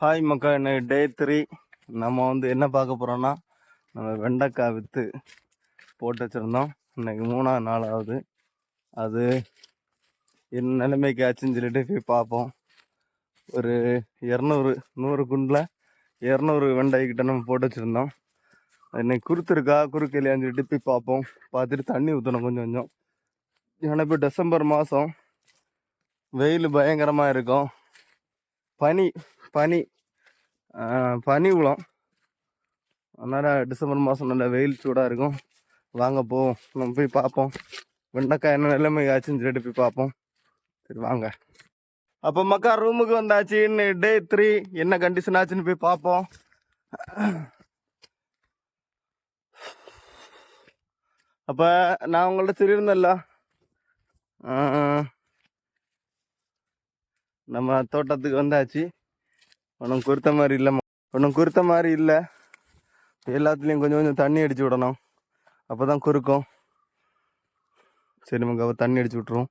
Hi மக்கா, இன்னைக்கு டே 3. நம்ம என்ன பார்க்க போகிறோன்னா, நம்ம வெண்டைக்காய் விற்று போட்டு வச்சுருந்தோம். இன்னைக்கு 3ஆவது நாள் ஆகுது. அது என்ன நிலைமைக்கு ஆச்சுன்னு சொல்லிட்டு போய் பார்ப்போம். ஒரு 100 குண்டில் 200 வெண்டைக்கிட்ட நம்ம போட்டு வச்சுருந்தோம். இன்னைக்கு குறுத்துருக்கா குறுக்கலையான்னு சொல்லிட்டு போய் பார்ப்போம். பார்த்துட்டு தண்ணி ஊற்றணும் கொஞ்சம் கொஞ்சம். ஏன்னா இப்போ டிசம்பர் மாதம் வெயில் பயங்கரமாக இருக்கும். பனி பனி பனி விழும். அதனால் டிசம்பர் மாதம் நல்ல வெயில் சூடாக இருக்கும். வாங்க போவோம், நம்ம போய் பார்ப்போம். வெண்டைக்காய் என்ன நிலைமை ஆச்சுன்னு சொல்லிட்டு போய் பார்ப்போம். சரி வாங்க. அப்போ மக்கா ரூமுக்கு வந்தாச்சு. டே 3 என்ன கண்டிஷன் ஆச்சுன்னு போய் பார்ப்போம். அப்போ நான் உங்கள்ட்ட சொல்லியிருந்தேன்ல, நம்ம தோட்டத்துக்கு வந்தாச்சு. ஒன்றும் குறித்த மாதிரி இல்லை. எல்லாத்துலேயும் கொஞ்சம் கொஞ்சம் தண்ணி அடித்து விடணும், அப்போ தான் குறுக்கும். சரி மக்கா, தண்ணி அடித்து விட்ருவோம்.